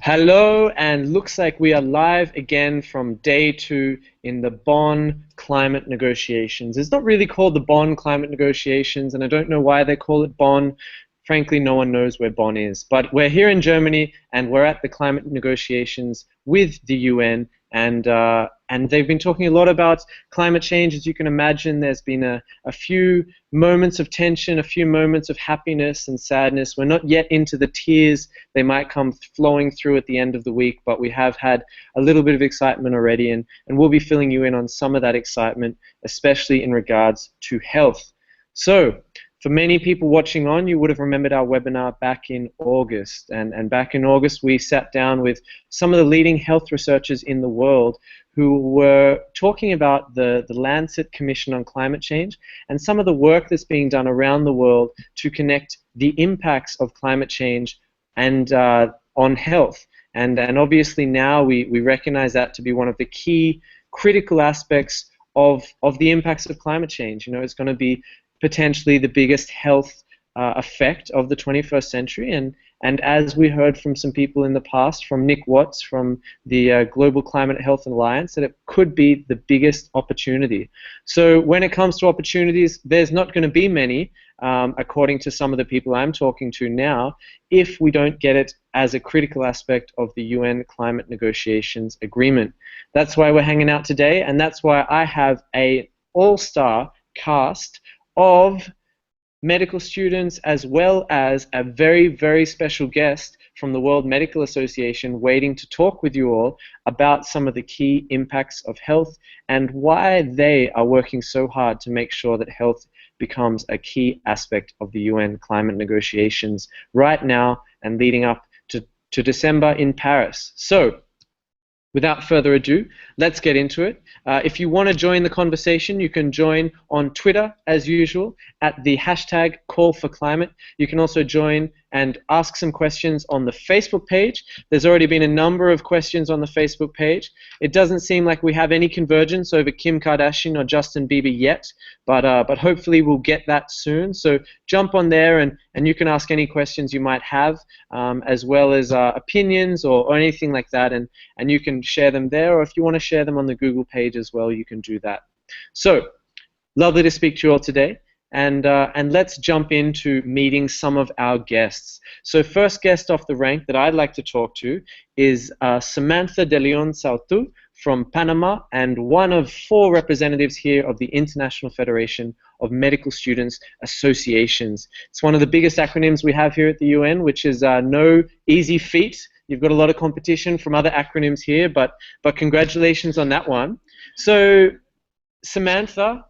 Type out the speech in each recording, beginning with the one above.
Hello, and looks like we are live again from day 2 in the Bonn climate negotiations. It's not really called the Bonn climate negotiations, and I don't know why they call it Bonn. Frankly, no one knows where Bonn is. But we're here in Germany, and we're at the climate negotiations with the UN, and they've been talking a lot about climate change. As you can imagine, there's been a few moments of tension, a few moments of happiness and sadness. We're not yet into the tears. They might come flowing through at the end of the week, but we have had a little bit of excitement already, and we'll be filling you in on some of that excitement, especially in regards to health. So, for many people watching on, you would have remembered our webinar back in August. And back in August, we sat down with some of the leading health researchers in the world who were talking about the Lancet Commission on Climate Change and some of the work that's being done around the world to connect the impacts of climate change and on health. And obviously now we recognize that to be one of the key critical aspects of the impacts of climate change. You know, it's going to be potentially the biggest health effect of the 21st century, and as we heard from some people in the past, from Nick Watts from the Global Climate Health Alliance, that it could be the biggest opportunity. So when it comes to opportunities, there's not going to be many, according to some of the people I'm talking to now, if we don't get it as a critical aspect of the UN climate negotiations agreement. That's why we're hanging out today, and that's why I have an all-star cast of medical students, as well as a very, very special guest from the World Medical Association waiting to talk with you all about some of the key impacts of health and why they are working so hard to make sure that health becomes a key aspect of the UN climate negotiations right now and leading up to December in Paris. So, without further ado, let's get into it. If you want to join the conversation, you can join on Twitter, as usual, at the hashtag #CallForClimate. You can also join and ask some questions on the Facebook page. There's already been a number of questions on the Facebook page. It doesn't seem like we have any convergence over Kim Kardashian or Justin Bieber yet, but hopefully we'll get that soon. So jump on there and you can ask any questions you might have, as well as opinions or anything like that, and you can share them there, or if you want to share them on the Google page as well, you can do that. So, lovely to speak to you all today. And let's jump into meeting some of our guests. So first guest off the rank that I'd like to talk to is Samantha de Leon Sautu from Panama, and one of 4 representatives here of the International Federation of Medical Students Associations. It's one of the biggest acronyms we have here at the UN, which is no easy feat. You've got a lot of competition from other acronyms here, but congratulations on that one. So Samantha,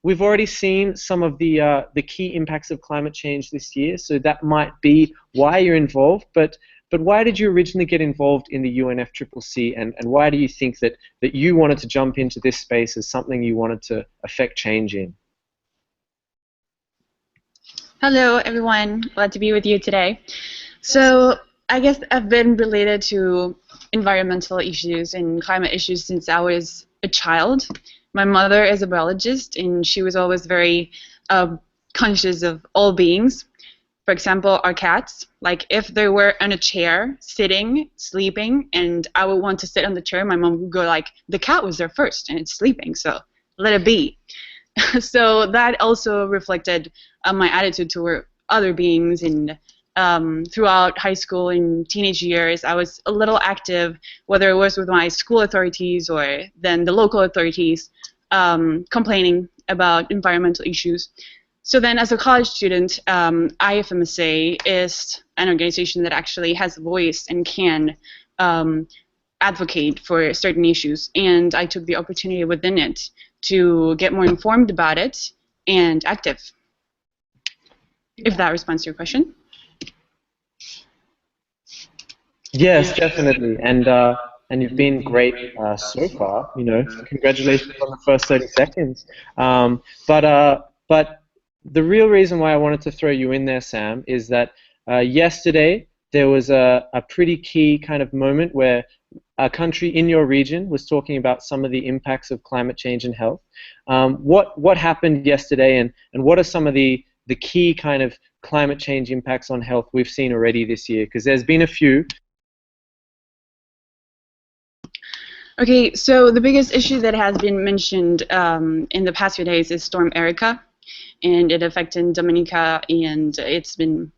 we've already seen some of the key impacts of climate change this year, so that might be why you're involved. But why did you originally get involved in the UNFCCC, and why do you think that you wanted to jump into this space as something you wanted to affect change in? Hello, everyone. Glad to be with you today. So I guess I've been related to environmental issues and climate issues since I was a child. My mother is a biologist, and she was always very conscious of all beings. For example, our cats. Like, if they were on a chair, sitting, sleeping, and I would want to sit on the chair, my mom would go like, the cat was there first, and it's sleeping, so let it be. So that also reflected my attitude toward other beings. And throughout high school and teenage years, I was a little active, whether it was with my school authorities or then the local authorities, complaining about environmental issues. So then, as a college student, IFMSA is an organization that actually has a voice and can advocate for certain issues, and I took the opportunity within it to get more informed about it and active. If that responds to your question. Yes, definitely, and you've been great so far. You know, congratulations on the first 30 seconds. But the real reason why I wanted to throw you in there, Sam, is that yesterday there was a pretty key kind of moment where a country in your region was talking about some of the impacts of climate change and health. What happened yesterday, and what are some of the key kind of climate change impacts on health we've seen already this year? Because there's been a few. Okay, so the biggest issue that has been mentioned in the past few days is Storm Erica, and it affected Dominica, and it's been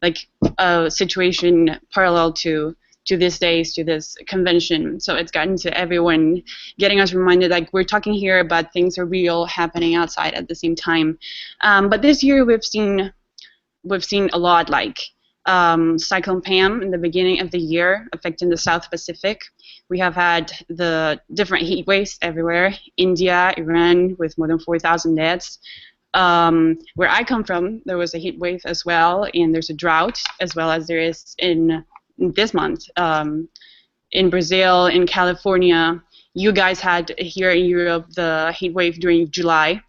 like a situation parallel to this days, to this convention. So it's gotten to everyone, getting us reminded like we're talking here, but things are real happening outside at the same time. But this year we've seen a lot, like Cyclone Pam in the beginning of the year affecting the South Pacific. We have had the different heat waves everywhere. India, Iran, with more than 4,000 deaths. Where I come from, there was a heat wave as well, and there's a drought as well as there is in this month. In Brazil, in California, you guys had here in Europe the heat wave during July.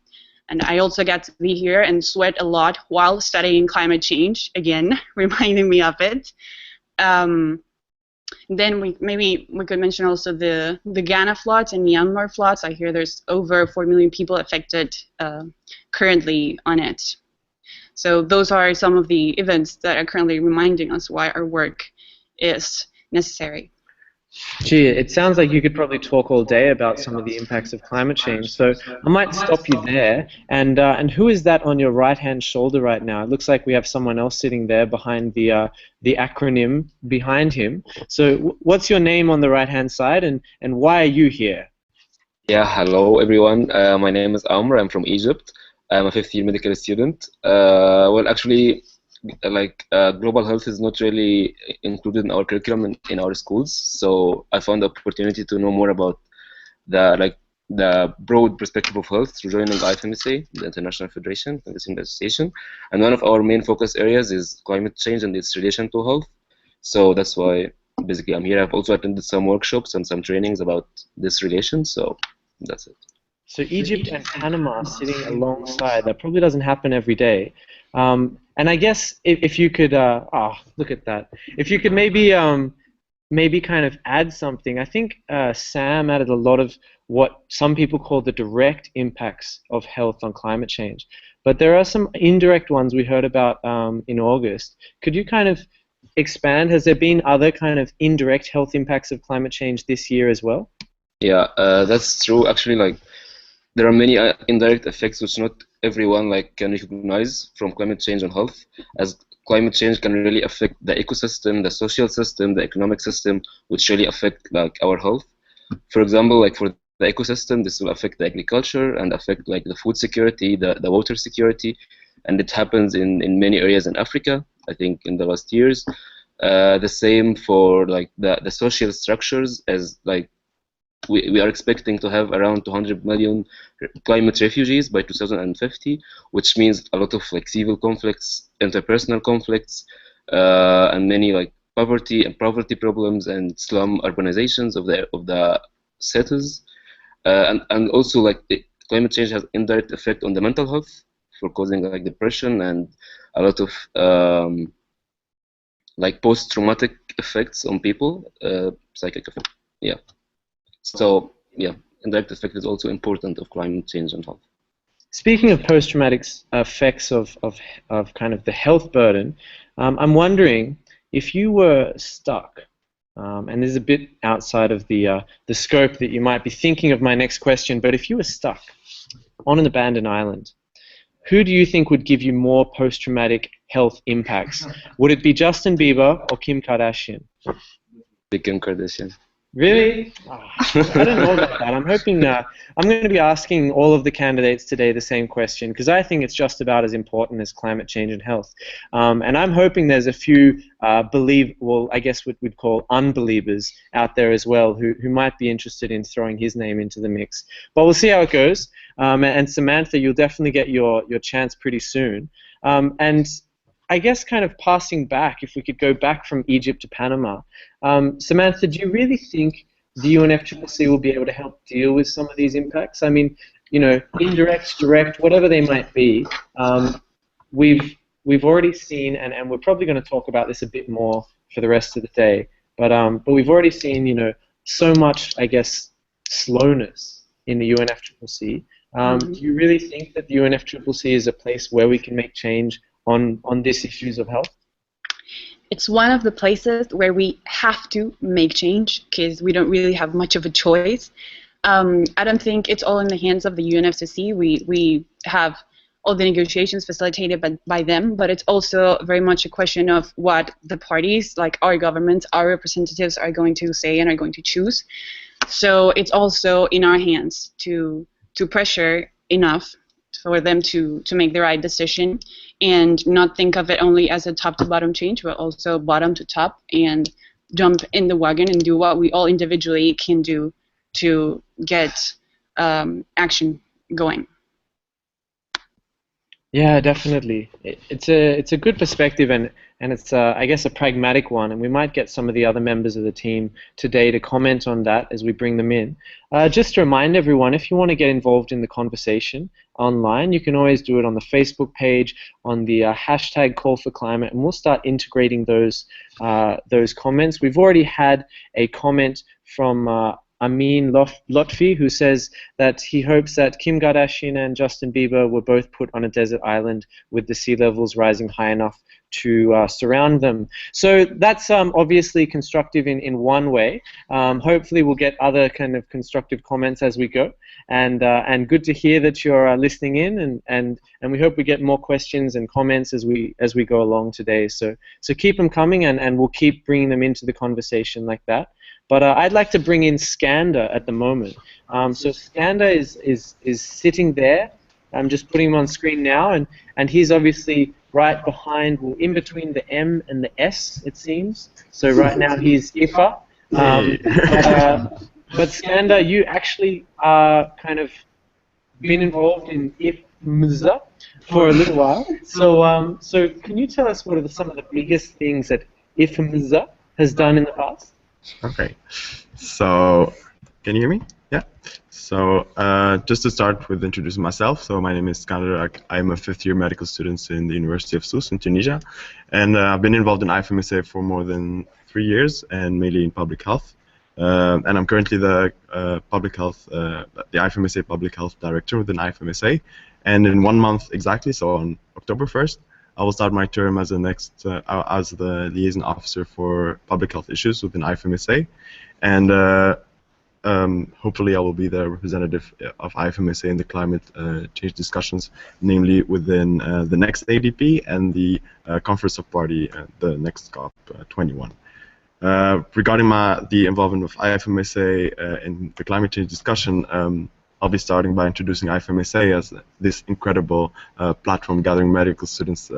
And I also got to be here and sweat a lot while studying climate change, again, reminding me of it. Then we could mention also the Ghana floods and Myanmar floods. I hear there's over 4 million people affected currently on it. So those are some of the events that are currently reminding us why our work is necessary. Gee, it sounds like you could probably talk all day about some of the impacts of climate change. So I might stop you there. And who is that on your right-hand shoulder right now? It looks like we have someone else sitting there behind the acronym behind him. So what's your name on the right-hand side, and why are you here? Yeah, hello everyone. My name is Amr. I'm from Egypt. I'm a fifth-year medical student. Well, actually, global health is not really included in our curriculum in our schools, so I found the opportunity to know more about the broad perspective of health through joining IFMSA, the International Federation and the Same Association. And one of our main focus areas is climate change and its relation to health. So that's why basically I'm here. I've also attended some workshops and some trainings about this relation, so that's it. So Egypt and Panama sitting alongside, that probably doesn't happen every day. And I guess if you could, look at that. If you could maybe kind of add something. I think Sam added a lot of what some people call the direct impacts of health on climate change. But there are some indirect ones we heard about in August. Could you kind of expand? Has there been other kind of indirect health impacts of climate change this year as well? Yeah, that's true. Actually, there are many indirect effects which not everyone can recognize from climate change on health, as climate change can really affect the ecosystem, the social system, the economic system, which really affect our health. For example, for the ecosystem, this will affect the agriculture and affect the food security, the water security, and it happens in many areas in Africa, I think, in the last years. The same for the social structures, as we are expecting to have around 200 million climate refugees by 2050, which means a lot of civil conflicts, interpersonal conflicts, and many poverty problems and slum urbanizations of the cities, and also the climate change has indirect effect on the mental health for causing depression and a lot of post-traumatic effects on people, psychic effect. Yeah. So yeah, indirect effect is also important of climate change on health. Speaking of post-traumatic effects of kind of the health burden, I'm wondering if you were stuck, and this is a bit outside of the scope that you might be thinking of my next question, but if you were stuck on an abandoned island, who do you think would give you more post-traumatic health impacts? Would it be Justin Bieber or Kim Kardashian? Kim Kardashian. Really? Oh, I don't know about that. I'm hoping I'm going to be asking all of the candidates today the same question, because I think it's just about as important as climate change and health. And I'm hoping there's a few I guess what we'd call unbelievers out there as well who might be interested in throwing his name into the mix. But we'll see how it goes. And Samantha, you'll definitely get your chance pretty soon. And I guess kind of passing back, if we could go back from Egypt to Panama, Samantha, do you really think the UNFCCC will be able to help deal with some of these impacts? I mean, indirect, direct, whatever they might be, we've already seen, and we're probably going to talk about this a bit more for the rest of the day, but we've already seen, so much, I guess, slowness in the UNFCCC. Do you really think that the UNFCCC is a place where we can make change on these issues of health? it's one of the places where we have to make change because we don't really have much of a choice. I don't think it's all in the hands of the UNFCCC. We have all the negotiations facilitated by them, but it's also very much a question of what the parties, like our governments, our representatives, are going to say and are going to choose. So it's also in our hands to pressure enough for them to make the right decision and not think of it only as a top-to-bottom change, but also bottom-to-top, and jump in the wagon and do what we all individually can do to get action going. Yeah, definitely. It's a good perspective, and it's I guess a pragmatic one, and we might get some of the other members of the team today to comment on that as we bring them in. Just to remind everyone, if you want to get involved in the conversation online, you can always do it on the Facebook page, on the hashtag Call for Climate, and we'll start integrating those comments. We've already had a comment from Amin Lotfi, who says that he hopes that Kim Kardashian and Justin Bieber were both put on a desert island with the sea levels rising high enough to surround them. So that's obviously constructive in one way. Hopefully we'll get other kind of constructive comments as we go. And good to hear that you're listening in, and we hope we get more questions and comments as we go along today. So keep them coming, and we'll keep bringing them into the conversation like that. But I'd like to bring in Skander at the moment. So Skander is sitting there. I'm just putting him on screen now, and he's obviously right behind, well, in between the M and the S, it seems. So right now he's IFA. But Skander, you actually are kind of been involved in IFMZA for a little while. So can you tell us what are some of the biggest things that IFMZA has done in the past? Okay, so can you hear me? Yeah. So just to start with introducing myself, so my name is Skander. I'm a fifth-year medical student in the University of Sousse in Tunisia, and I've been involved in IFMSA for more than 3 years, and mainly in public health. And I'm currently the IFMSA Public Health Director within IFMSA. And in 1 month exactly, so on October 1st, I will start my term as as the liaison officer for public health issues within IFMSA, and hopefully I will be the representative of IFMSA in the climate change discussions, namely within the next ADP and the Conference of Party, the next COP21. Regarding the involvement of IFMSA in the climate change discussion, I'll be starting by introducing IFMSA as this incredible platform gathering medical students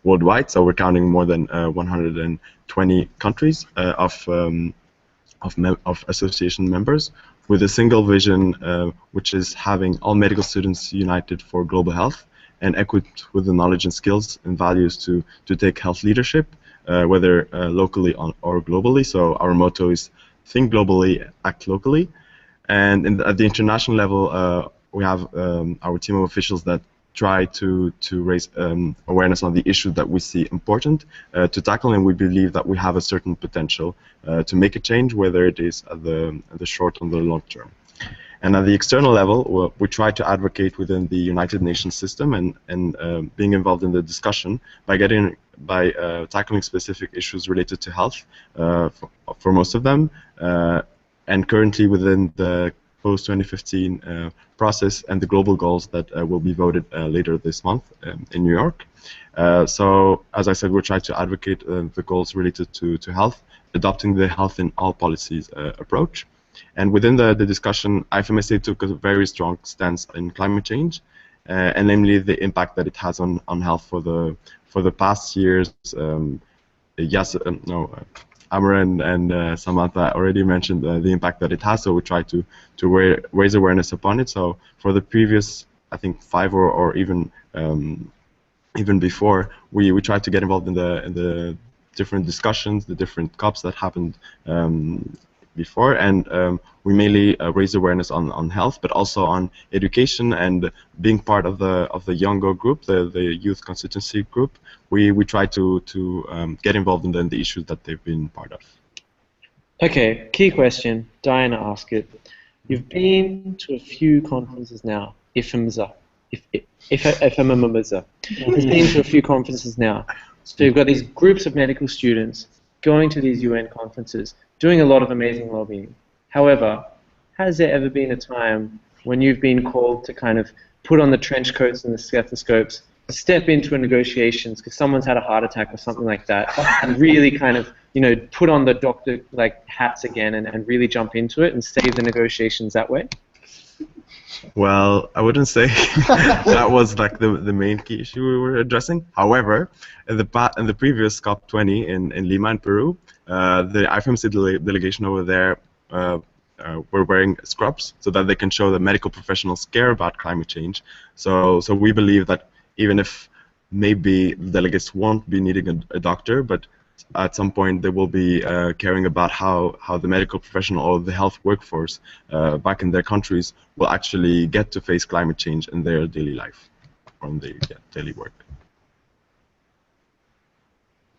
worldwide. So we're counting more than 120 countries of association members, with a single vision, which is having all medical students united for global health and equipped with the knowledge and skills and values to take health leadership, whether locally or globally. So our motto is think globally, act locally. And at the international level, we have our team of officials that try to raise awareness on the issues that we see important to tackle, and we believe that we have a certain potential to make a change, whether it is at the short or the long term. And at the external level, we try to advocate within the United Nations system and being involved in the discussion by tackling specific issues related to health for most of them. And currently within the post-2015 process and the global goals that will be voted later this month in New York. So, as I said, we're trying to advocate the goals related to health, adopting the health in all policies approach. And within the discussion, IFMSA took a very strong stance in climate change, and namely the impact that it has on health for the past years. Amr and Samantha already mentioned the impact that it has, so we try to raise awareness upon it. So for the previous, I think 5 or even before, we tried to get involved in the different discussions, the different COPs that happened before, and we mainly raise awareness on health, but also on education and being part of the younger group, the youth constituency group. We try to get involved in the issues that they've been part of. Okay, key question. Diana asked it. You've been to a few conferences now. IFMZA. IFMZA. You've been to a few conferences now. So you've got these groups of medical students going to these UN conferences, doing a lot of amazing lobbying. However, has there ever been a time when you've been called to kind of put on the trench coats and the stethoscopes, step into a negotiations because someone's had a heart attack or something like that, and really kind of, you know, put on the doctor like hats again and really jump into it and save the negotiations that way? Well, I wouldn't say that was like the main key issue we were addressing. However, in the previous COP20 in Lima in Peru, the IFMC delegation over there were wearing scrubs so that they can show that medical professionals care about climate change. So we believe that even if maybe the delegates won't be needing a doctor, but at some point they will be caring about how the medical professional or the health workforce back in their countries will actually get to face climate change in their daily life, or in their daily work.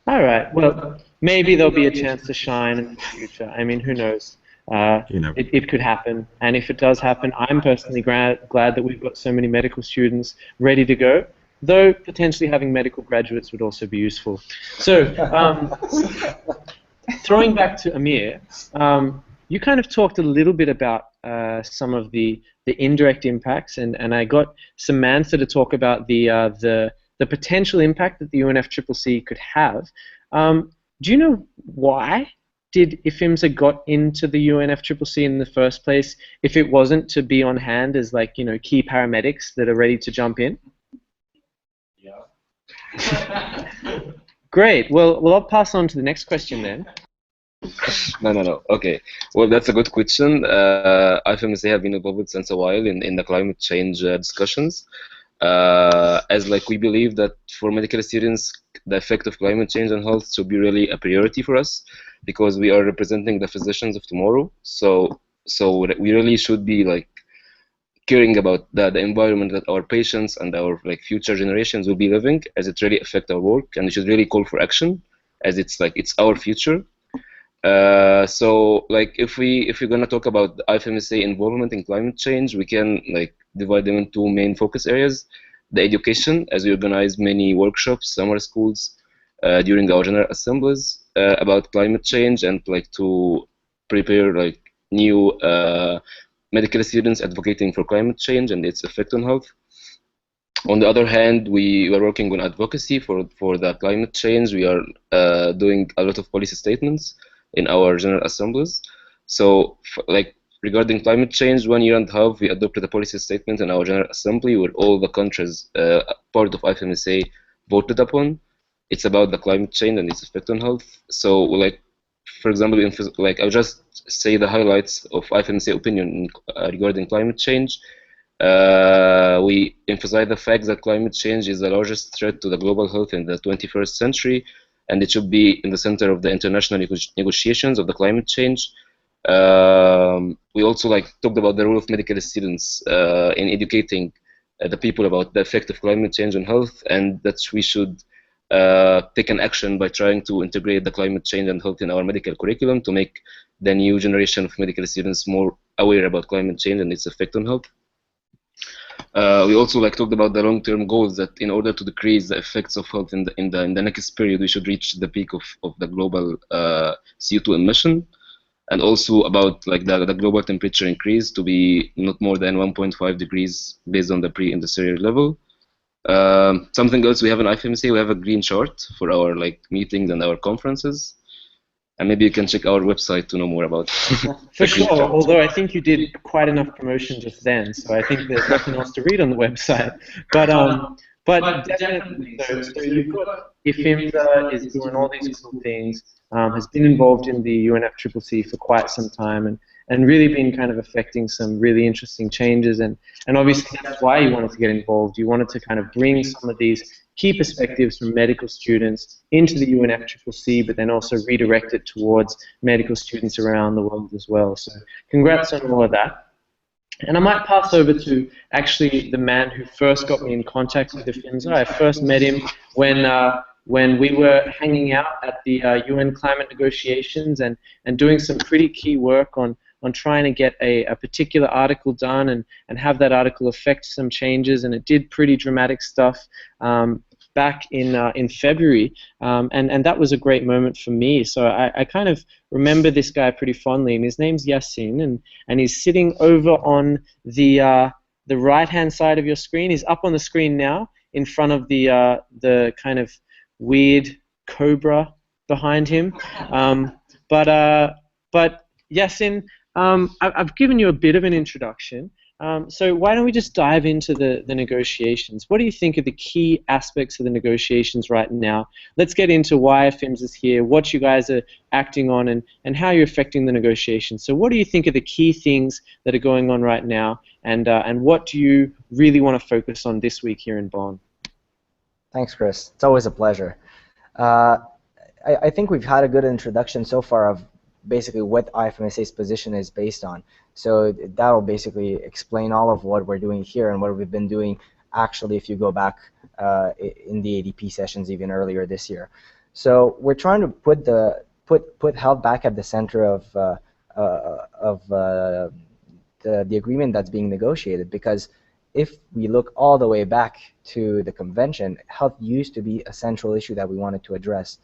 All right. Well, maybe there'll be a chance to shine in the future. I mean, who knows? It could happen. And if it does happen, I'm personally glad that we've got so many medical students ready to go, though potentially having medical graduates would also be useful. So, throwing back to Amir, you kind of talked a little bit about some of the indirect impacts, and I got Samantha to talk about the potential impact that the UNFCCC could have. Do you know why did IFMSA got into the UNFCCC in the first place if it wasn't to be on hand as, like, you know, key paramedics that are ready to jump in? Yeah. Great. Well, I'll pass on to the next question then. No. Okay. Well, that's a good question. IFMSA have been involved since a while in the climate change discussions. As like we believe that for medical students, the effect of climate change on health should be really a priority for us, because we are representing the physicians of tomorrow. So we really should be like caring about the environment that our patients and our like future generations will be living, as it really affects our work, and we should really call for action, as it's our future. So like if we're gonna talk about the IFMSA involvement in climate change, we can like divide them into two main focus areas: the education, as we organize many workshops, summer schools during our general assemblies about climate change, and like to prepare like new medical students advocating for climate change and its effect on health. On the other hand, we are working on advocacy for the climate change. We are doing a lot of policy statements in our general assemblies. So like regarding climate change, 1.5 years, we adopted a policy statement in our general assembly where all the countries part of IFMSA voted upon. It's about the climate change and its effect on health. So like, for example, like I'll just say the highlights of IFMSA opinion regarding climate change. We emphasize the fact that climate change is the largest threat to the global health in the 21st century, and it should be in the center of the international negotiations of the climate change. We also like talked about the role of medical students in educating the people about the effect of climate change on health, and that we should take an action by trying to integrate the climate change and health in our medical curriculum to make the new generation of medical students more aware about climate change and its effect on health. We also like talked about the long-term goals, that in order to decrease the effects of health in the next period, we should reach the peak of the global CO2 emission, and also about like the global temperature increase to be not more than 1.5 degrees based on the pre-industrial level. Something else we have in IFMSA, we have a green chart for our like meetings and our conferences. And maybe you can check our website to know more about it. For sure, although I think you did quite enough promotion just then, so I think there's nothing else to read on the website. But definitely, so you've got IFMSA is doing all these cool things, has been involved in the UNFCCC for quite some time, and really been kind of affecting some really interesting changes, and obviously that's why you wanted to get involved. You wanted to kind of bring some of these key perspectives from medical students into the UNFCCC, but then also redirect it towards medical students around the world as well. So congrats on all of that. And I might pass over to actually the man who first got me in contact with IFMSA. I first met him when we were hanging out at the UN climate negotiations and doing some pretty key work on trying to get a particular article done and have that article affect some changes, and it did pretty dramatic stuff back in February, and that was a great moment for me. So I kind of remember this guy pretty fondly, and his name's Yassen, and he's sitting over on the right-hand side of your screen. He's up on the screen now, in front of the kind of weird cobra behind him. But Yassen, I've given you a bit of an introduction. So why don't we just dive into the negotiations? What do you think are the key aspects of the negotiations right now? Let's get into why FIMS is here, what you guys are acting on, and how you're affecting the negotiations. So what do you think are the key things that are going on right now, and what do you really want to focus on this week here in Bonn? Thanks, Chris. It's always a pleasure. I think we've had a good introduction so far of basically what IFMSA's position is based on. So that'll basically explain all of what we're doing here and what we've been doing actually if you go back in the ADP sessions even earlier this year. So we're trying to put health back at the center of the agreement that's being negotiated, because if we look all the way back to the convention, health used to be a central issue that we wanted to address.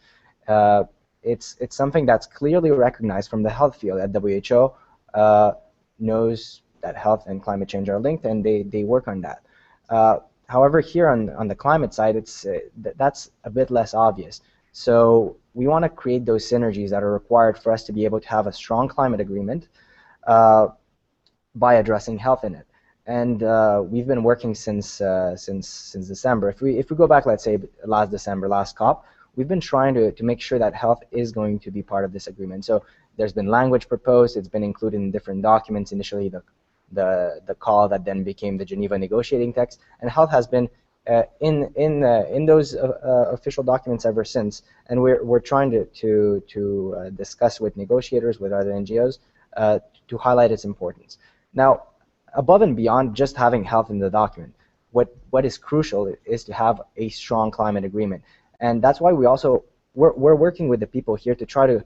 It's something that's clearly recognized from the health field at WHO, knows that health and climate change are linked, and they work on that. However, here on the climate side, that's a bit less obvious. So we want to create those synergies that are required for us to be able to have a strong climate agreement by addressing health in it. And we've been working since December. If we go back, let's say last December, last COP, we've been trying to make sure that health is going to be part of this agreement. So there's been language proposed. It's been included in different documents. Initially, the call that then became the Geneva negotiating text, and health has been in those official documents ever since. And we're trying to discuss with negotiators, with other NGOs, to highlight its importance. Now, above and beyond just having health in the document, what is crucial is to have a strong climate agreement. And that's why we're working with the people here to try to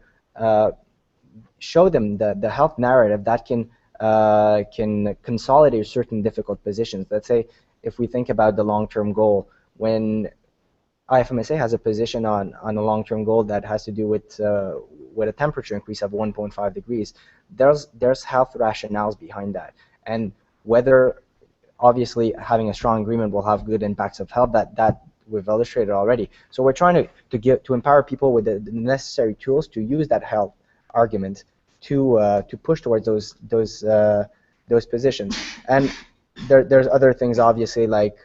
show them the health narrative that can consolidate certain difficult positions. Let's say if we think about the long-term goal, when IFMSA has a position on a long-term goal that has to do with a temperature increase of 1.5 degrees, there's health rationales behind that. And whether obviously having a strong agreement will have good impacts of health, that we've illustrated already. So we're trying to empower people with the necessary tools to use that health argument to push towards those positions. And there's other things obviously like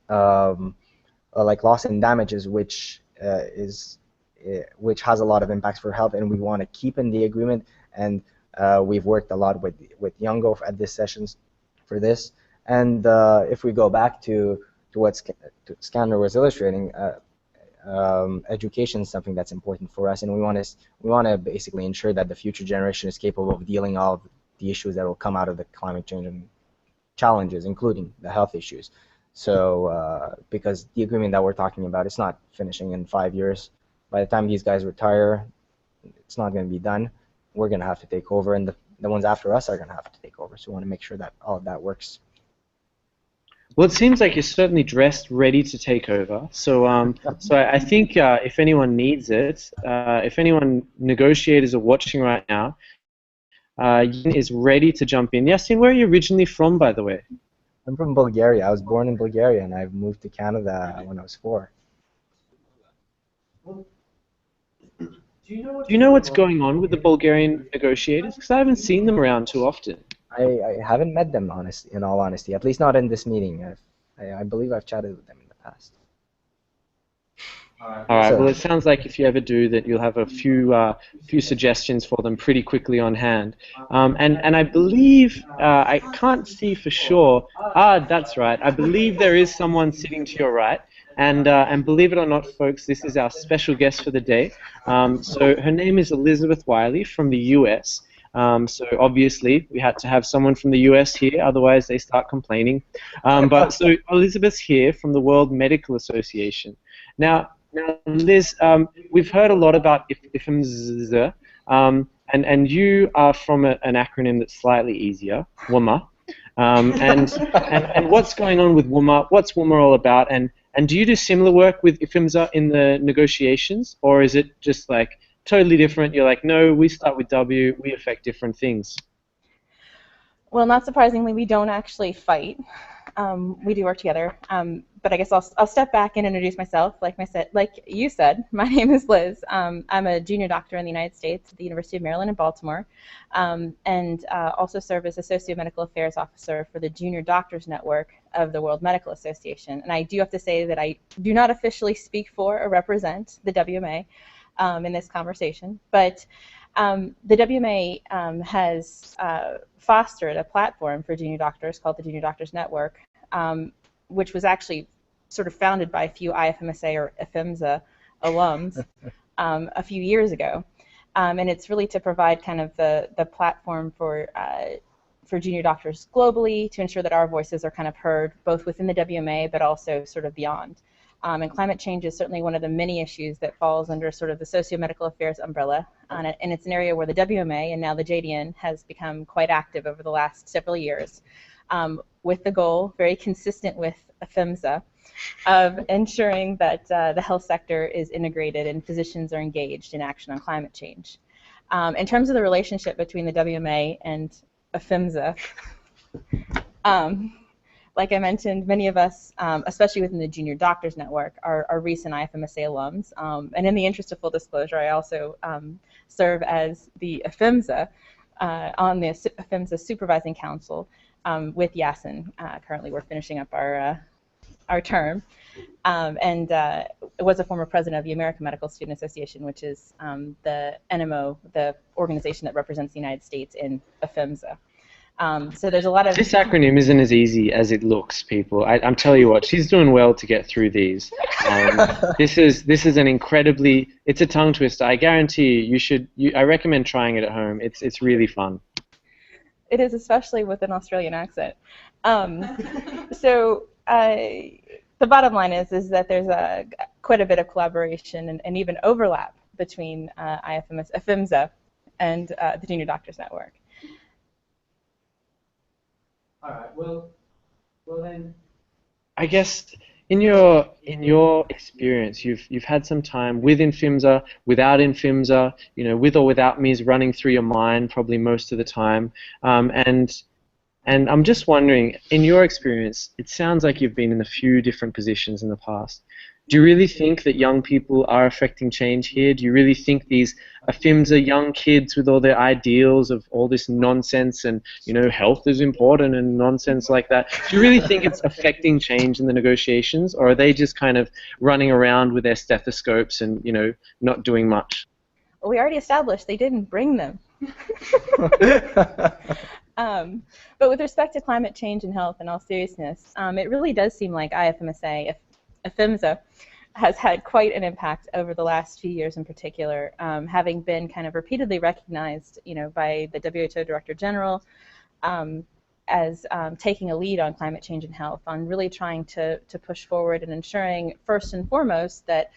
loss and damages, which has a lot of impacts for health, and we want to keep in the agreement. And we've worked a lot with Youngo at these sessions for this. And if we go back to what Skander was illustrating, education is something that's important for us, and we want to basically ensure that the future generation is capable of dealing all of the issues that will come out of the climate change and challenges, including the health issues. So because the agreement that we're talking about, it's not finishing in 5 years. By the time these guys retire, it's not going to be done. We're going to have to take over, and the ones after us are going to have to take over. So we want to make sure that all of that works. Well, it seems like you're certainly dressed, ready to take over. So, I think if anyone needs it, if anyone negotiators are watching right now, Yin is ready to jump in. Yassen, where are you originally from, by the way? I'm from Bulgaria. I was born in Bulgaria, and I've moved to Canada when I was 4. Do you know what's going on with the Bulgarian negotiators? Because I haven't seen them around too often. I haven't met them, in all honesty. At least not in this meeting. I believe I've chatted with them in the past. All right. Well, it sounds like if you ever do, that you'll have a few suggestions for them pretty quickly on hand. And I believe I can't see for sure. That's right. I believe there is someone sitting to your right. And believe it or not, folks, this is our special guest for the day. So her name is Elizabeth Wiley from the US. So obviously we had to have someone from the US here, otherwise they start complaining. But so Elizabeth's here from the World Medical Association. Now Liz, we've heard a lot about IFMS, and you are from an acronym that's slightly easier, WMA. And what's going on with WMA? What's WMA all about? And And do you do similar work with IFIMSA in the negotiations, or is it just like totally different? You're like, no, we start with W, we affect different things. Well, not surprisingly, we don't actually fight. We do work together. But I guess I'll step back and introduce myself. Like you said, my name is Liz. I'm a junior doctor in the United States at the University of Maryland in Baltimore, and also serve as a socio-medical affairs officer for the Junior Doctors Network of the World Medical Association. And I do have to say that I do not officially speak for or represent the WMA in this conversation, but the WMA has fostered a platform for junior doctors called the Junior Doctors Network, which was actually sort of founded by a few IFMSA or IFIMSA alums a few years ago. And it's really to provide kind of the platform for junior doctors globally to ensure that our voices are kind of heard both within the WMA but also sort of beyond. And climate change is certainly one of the many issues that falls under sort of the socio-medical affairs umbrella, and it's an area where the WMA and now the JDN has become quite active over the last several years, with the goal, very consistent with IFIMSA, of ensuring that the health sector is integrated and physicians are engaged in action on climate change. In terms of the relationship between the WMA and IFIMSA, like I mentioned, many of us, especially within the Junior Doctors Network, are recent IFMSA alums. And in the interest of full disclosure, I also serve as the IFIMSA on the IFIMSA Supervising Council with Yassen. Currently, we're finishing up our term. And was a former president of the American Medical Student Association, which is the NMO, the organization that represents the United States in IFIMSA. So there's a lot of... This acronym isn't as easy as it looks, people. I'm telling you what, she's doing well to get through these. This is an incredibly... It's a tongue twister. I guarantee you, I recommend trying it at home. It's really fun. It is, especially with an Australian accent. So the bottom line is that there's quite a bit of collaboration and even overlap between IFIMSA and the Junior Doctors Network. All right. Well then, I guess in your experience, you've had some time with IFIMSA, without IFIMSA, with or without me is running through your mind probably most of the time, and I'm just wondering, in your experience, it sounds like you've been in a few different positions in the past. Do you really think that young people are affecting change here? Do you really think these IFIMSA young kids with all their ideals of all this nonsense and, health is important and nonsense like that, do you really think it's affecting change in the negotiations, or are they just kind of running around with their stethoscopes and, not doing much? Well, we already established they didn't bring them. But with respect to climate change and health, in all seriousness, it really does seem like IFIMSA has had quite an impact over the last few years in particular, having been kind of repeatedly recognized, by the WHO Director General as taking a lead on climate change and health, on really trying to push forward and ensuring, first and foremost, that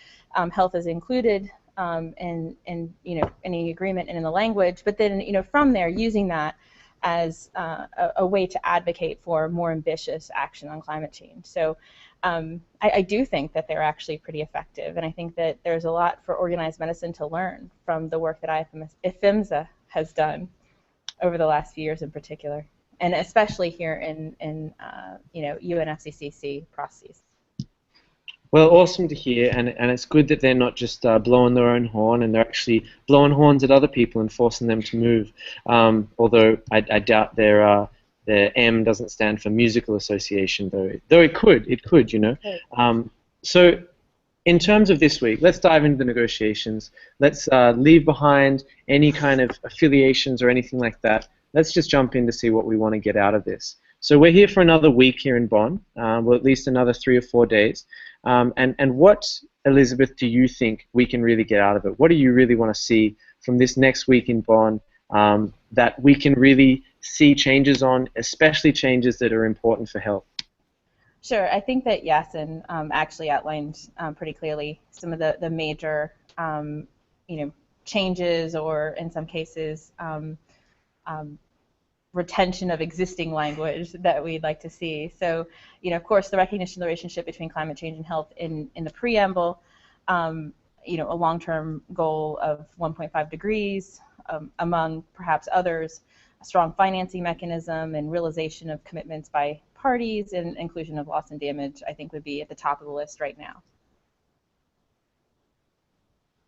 health is included in any agreement and in the language, but then from there using that as a way to advocate for more ambitious action on climate change. So I do think that they're actually pretty effective, and I think that there's a lot for organized medicine to learn from the work that IFIMSA has done over the last few years in particular, and especially here in UNFCCC processes. Well, awesome to hear, and it's good that they're not just blowing their own horn, and they're actually blowing horns at other people and forcing them to move. Although I doubt their M doesn't stand for musical association, though it could, So, in terms of this week, let's dive into the negotiations. Let's leave behind any kind of affiliations or anything like that. Let's just jump in to see what we want to get out of this. So we're here for another week here in Bonn, well, at least another 3 or 4 days. And what, Elizabeth, do you think we can really get out of it? What do you really want to see from this next week in Bonn that we can really see changes on, especially changes that are important for health? Sure. I think that Yassen actually outlined pretty clearly some of the major changes, or in some cases retention of existing language that we'd like to see. So, of course, the recognition of the relationship between climate change and health in the preamble, a long-term goal of 1.5 degrees, among perhaps others, a strong financing mechanism and realization of commitments by parties, and inclusion of loss and damage, I think, would be at the top of the list right now.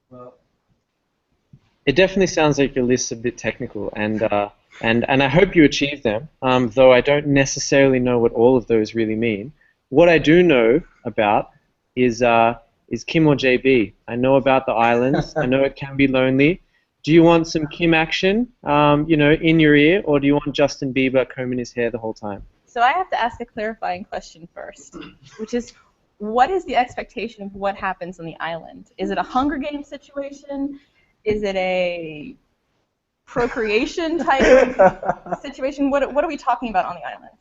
Well, it definitely sounds like your list's a bit technical, and I hope you achieve them, though I don't necessarily know what all of those really mean. What I do know about is Kim or JB. I know about the islands. I know it can be lonely. Do you want some Kim action, in your ear, or do you want Justin Bieber combing his hair the whole time? So I have to ask a clarifying question first, which is, what is the expectation of what happens on the island? Is it a Hunger Games situation? Is it a procreation type of situation? What are we talking about on the island?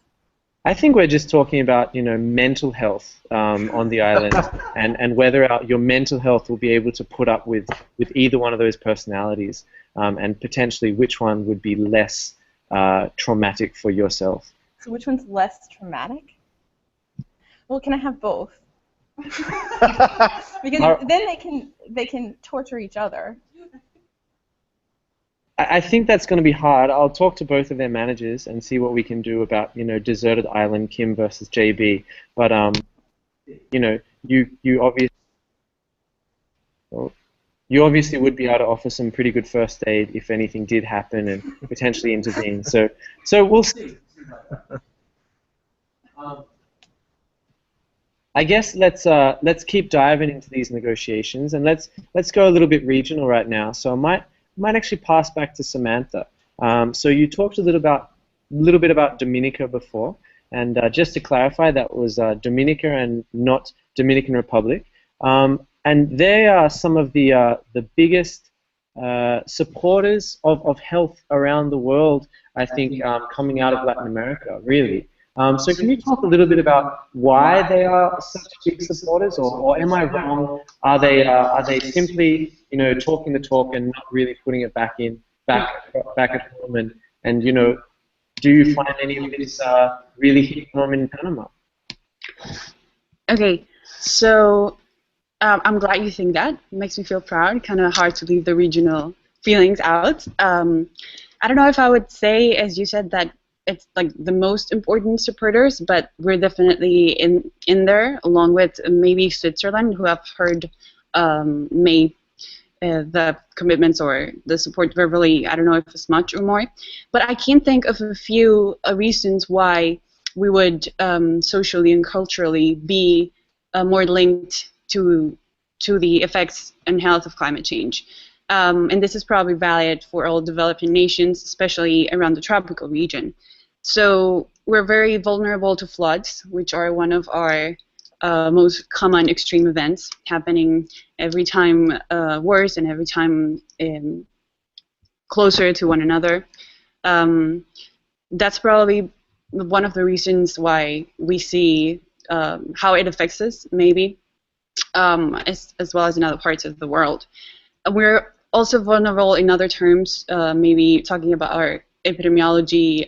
I think we're just talking about mental health on the island, and whether your mental health will be able to put up with either one of those personalities, and potentially which one would be less traumatic for yourself. So which one's less traumatic? Well, can I have both? Because then they can torture each other. I think that's going to be hard. I'll talk to both of their managers and see what we can do about deserted island Kim versus JB. But you obviously would be able to offer some pretty good first aid if anything did happen and potentially intervene. So we'll see. I guess let's keep diving into these negotiations, and let's go a little bit regional right now. So I might actually pass back to Samantha. So you talked a little bit about Dominica before, and just to clarify, that was Dominica and not Dominican Republic. And they are some of the biggest supporters of health around the world, I think, coming out of Latin America, really. So can you talk a little bit about why they are such big supporters, or am I wrong? Are they simply talking the talk and not really putting it back at home? And do you find any of this really hitting home in Panama? Okay, so I'm glad you think that. It makes me feel proud. Kind of hard to leave the regional feelings out. I don't know if I would say, as you said, that it's like the most important supporters, but we're definitely in there, along with maybe Switzerland, who have heard the commitments or the support verbally. I don't know if it's much or more, but I can think of a few reasons why we would socially and culturally be more linked to the effects and health of climate change. And this is probably valid for all developing nations, especially around the tropical region. So we're very vulnerable to floods, which are one of our most common extreme events, happening every time worse and every time closer to one another. That's probably one of the reasons why we see how it affects us, maybe, as well as in other parts of the world. We're also vulnerable in other terms, maybe talking about our epidemiology,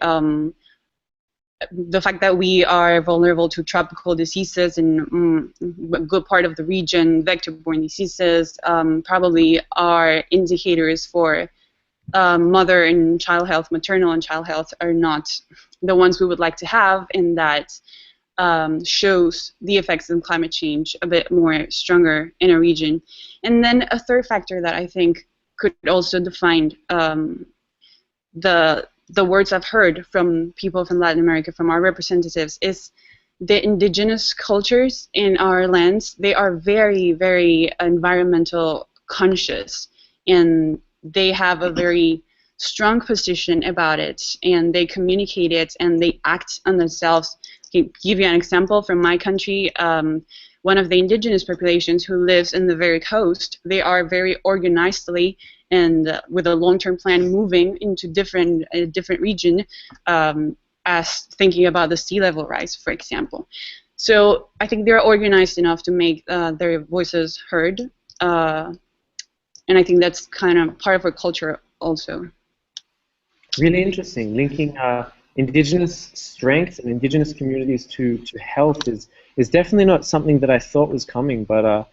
the fact that we are vulnerable to tropical diseases in a good part of the region, vector-borne diseases, probably are indicators for mother and child health, maternal and child health are not the ones we would like to have, and that shows the effects of climate change a bit more stronger in a region. And then a third factor that I think could also define the words I've heard from people from Latin America, from our representatives, is the indigenous cultures in our lands. They are very, very environmental conscious, and they have a very strong position about it, and they communicate it, and they act on themselves. I can give you an example from my country. One of the indigenous populations who lives in the very coast, they are very organizedly and with a long-term plan moving into different region, as thinking about the sea level rise, for example. So I think they're organized enough to make their voices heard, and I think that's kind of part of our culture also. Really interesting. Linking indigenous strengths and indigenous communities to health is definitely not something that I thought was coming, but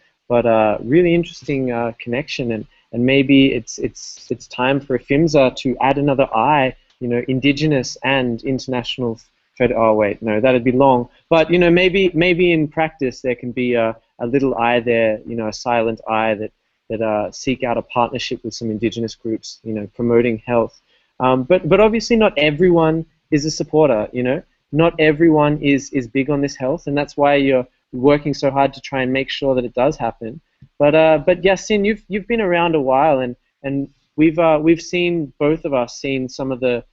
really interesting connection, and maybe it's time for FIMSA to add another I, indigenous and international. Oh wait, no, that'd be long. But maybe in practice there can be a little I there, a silent I that seek out a partnership with some indigenous groups, promoting health. But obviously not everyone is a supporter, Not everyone is big on this health, and that's why you're working so hard to try and make sure that it does happen. But Yassen, you've been around a while, and we've seen, both of us seen, some of the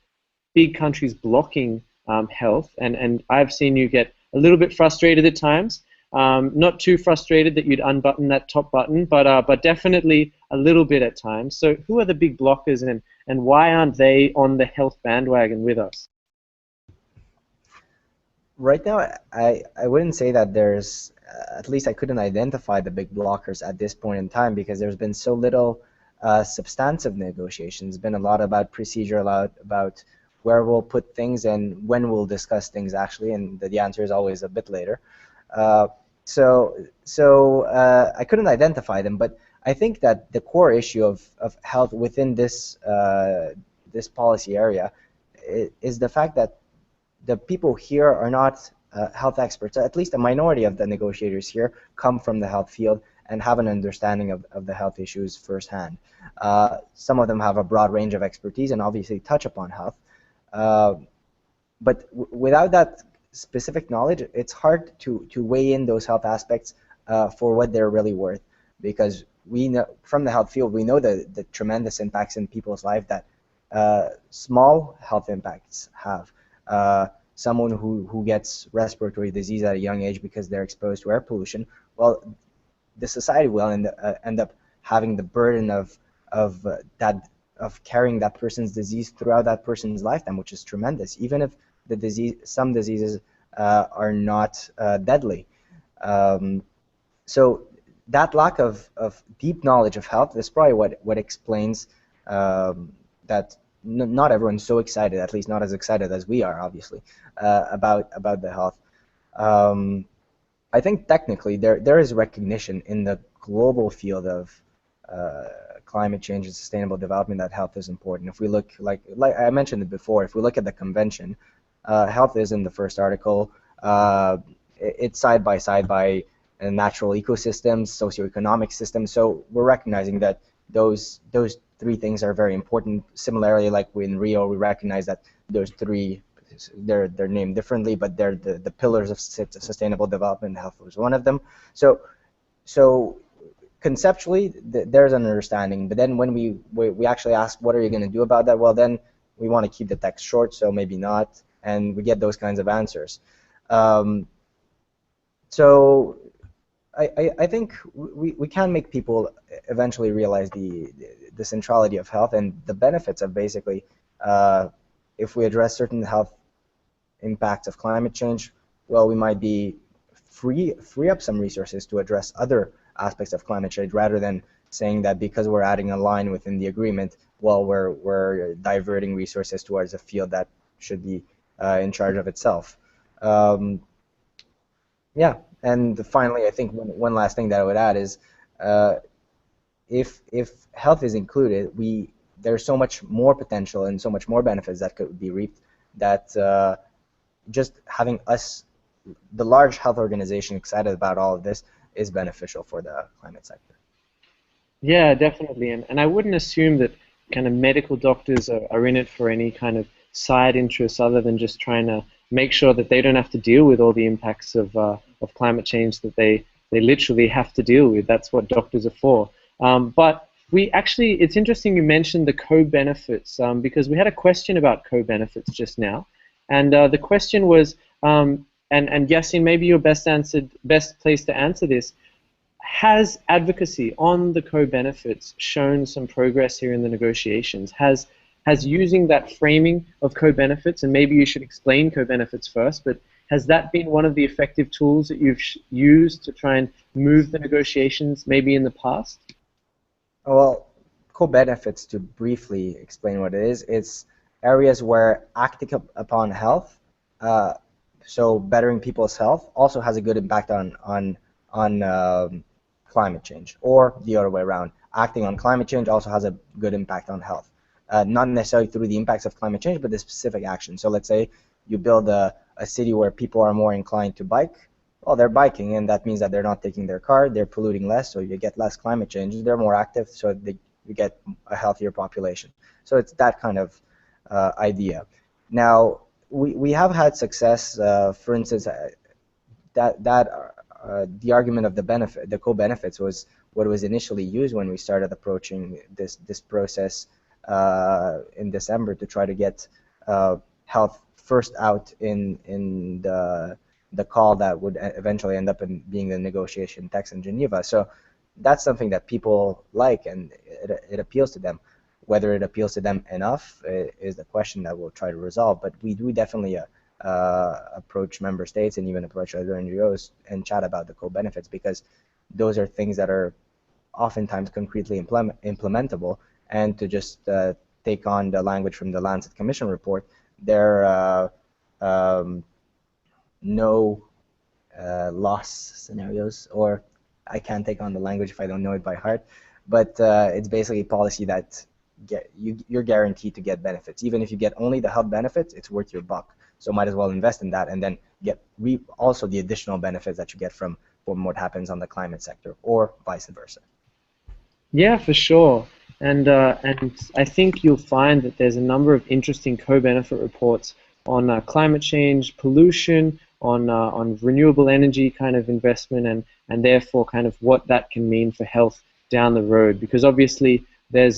big countries blocking health, and I've seen you get a little bit frustrated at times. Not too frustrated that you'd unbutton that top button, but definitely a little bit at times. So who are the big blockers, and why aren't they on the health bandwagon with us? Right now, I wouldn't say that there's, at least I couldn't identify the big blockers at this point in time, because there's been so little substantive negotiations. It's been a lot about procedure, a lot about where we'll put things and when we'll discuss things actually, and the answer is always a bit later. So I couldn't identify them, but I think that the core issue of health within this this policy area is the fact that the people here are not health experts. At least a minority of the negotiators here come from the health field and have an understanding of the health issues firsthand. Some of them have a broad range of expertise and obviously touch upon health. But without that specific knowledge, it's hard to weigh in those health aspects for what they're really worth, because we know from the health field, we know the tremendous impacts in people's life that small health impacts have. Someone who gets respiratory disease at a young age because they're exposed to air pollution, well, the society will end up having the burden of carrying that person's disease throughout that person's lifetime, which is tremendous, even if some diseases are not deadly. So that lack of deep knowledge of health is probably what explains that not everyone's so excited, at least not as excited as we are, obviously, about the health. I think technically there is recognition in the global field of climate change and sustainable development that health is important. If we look, like I mentioned it before, if we look at the convention, health is in the first article. It's side by side by natural ecosystems, socioeconomic systems. So we're recognizing that those three things are very important. Similarly, like in Rio, we recognize that those three, they're named differently, but they're the pillars of sustainable development. Health was one of them. So conceptually, there's an understanding. But then when we actually ask, what are you going to do about that? Well, then we want to keep the text short, so maybe not, and we get those kinds of answers. So I think we can make people eventually realize the centrality of health and the benefits of basically, if we address certain health impacts of climate change, well, we might be free up some resources to address other aspects of climate change, rather than saying that because we're adding a line within the agreement, well, we're diverting resources towards a field that should be in charge of itself. Yeah, and finally, I think one last thing that I would add is, if health is included, there's so much more potential and so much more benefits that could be reaped, that just having us, the large health organization, excited about all of this is beneficial for the climate sector. Yeah, definitely, and I wouldn't assume that kind of medical doctors are in it for any kind of side interests other than just trying to make sure that they don't have to deal with all the impacts of climate change that they literally have to deal with. That's what doctors are for. But it's interesting you mentioned the co-benefits, because we had a question about co-benefits just now, and the question was, and Yassen, maybe you're best placed to answer this. Has advocacy on the co-benefits shown some progress here in the negotiations? Has using that framing of co-benefits, and maybe you should explain co-benefits first, but has that been one of the effective tools that you've used to try and move the negotiations maybe in the past? Well, co-benefits, to briefly explain what it is, areas where acting upon health, so bettering people's health, also has a good impact on climate change, or the other way around. Acting on climate change also has a good impact on health. Not necessarily through the impacts of climate change, but the specific action. So let's say you build a city where people are more inclined to bike. Well, they're biking, and that means that they're not taking their car, they're polluting less, so you get less climate change. They're more active, so you get a healthier population. So it's that kind of idea. Now, we have had success, for instance, the argument of the co-benefits was what was initially used when we started approaching this process in December to try to get health first out in the call that would eventually end up in being the negotiation text in Geneva. So that's something that people like, and it appeals to them. Whether it appeals to them enough is the question that we'll try to resolve. But we definitely approach member states and even approach other NGOs and chat about the co-benefits, because those are things that are oftentimes concretely implementable. And to just take on the language from the Lancet Commission report, there are no loss scenarios, or I can't take on the language if I don't know it by heart, but it's basically a policy that you're guaranteed to get benefits. Even if you get only the health benefits, it's worth your buck. So might as well invest in that and then reap also the additional benefits that you get from what happens on the climate sector, or vice versa. Yeah, for sure. And I think you'll find that there's a number of interesting co-benefit reports on climate change, pollution, on renewable energy kind of investment, and therefore kind of what that can mean for health down the road. Because obviously there's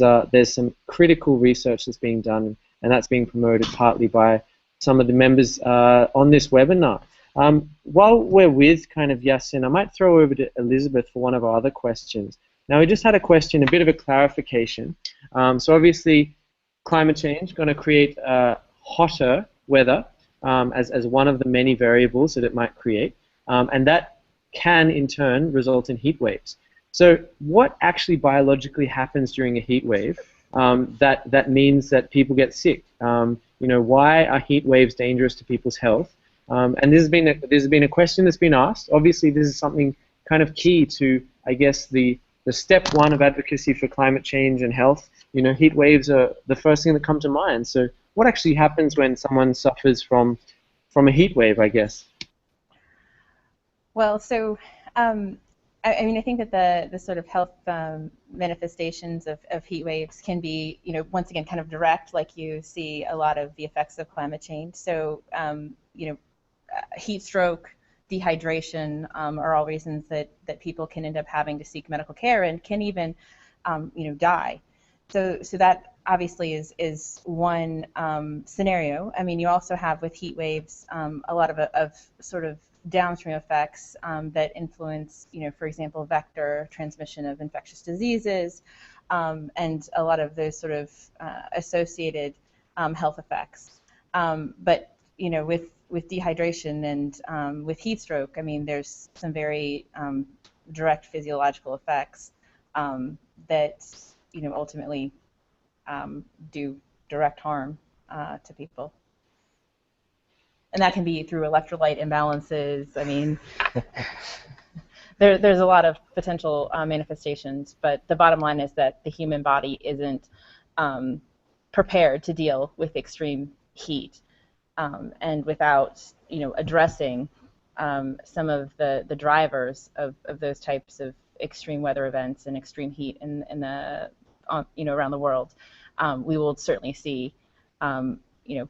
some critical research that's being done, and that's being promoted partly by some of the members on this webinar. While we're with kind of Yassen, I might throw over to Elizabeth for one of our other questions. Now, we just had a question, a bit of a clarification. So obviously, climate change going to create hotter weather as one of the many variables that it might create, and that can in turn result in heat waves. So what actually biologically happens during a heat wave that means that people get sick? Why are heat waves dangerous to people's health? And this has been a question that's been asked. Obviously, this is something kind of key to, I guess, the step one of advocacy for climate change and health. Heat waves are the first thing that come to mind. So what actually happens when someone suffers from a heat wave, I guess? Well, so I think that the sort of health manifestations of heat waves can be, once again, kind of direct, like you see a lot of the effects of climate change. So, heat stroke, dehydration are all reasons that people can end up having to seek medical care and can even, die. So that obviously is one scenario. I mean, you also have with heat waves a lot of sort of downstream effects that influence, for example, vector transmission of infectious diseases, and a lot of those sort of associated health effects. But with dehydration and with heat stroke, I mean, there's some very direct physiological effects that ultimately do direct harm to people. And that can be through electrolyte imbalances. I mean, there's a lot of potential manifestations, but the bottom line is that the human body isn't prepared to deal with extreme heat. And without, addressing some of the drivers of those types of extreme weather events and extreme heat in around the world, we will certainly see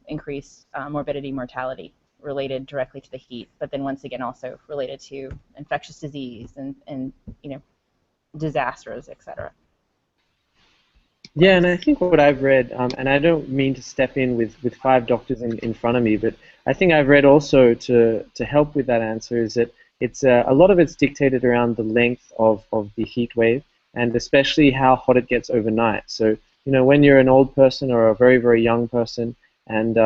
increased morbidity, mortality related directly to the heat, but then once again also related to infectious disease and disasters, etc. Yeah, and I think what I've read, and I don't mean to step in with 5 doctors in front of me, but I think I've read also to help with that answer is that it's a lot of it's dictated around the length of the heat wave, and especially how hot it gets overnight. So when you're an old person or a very, very young person, and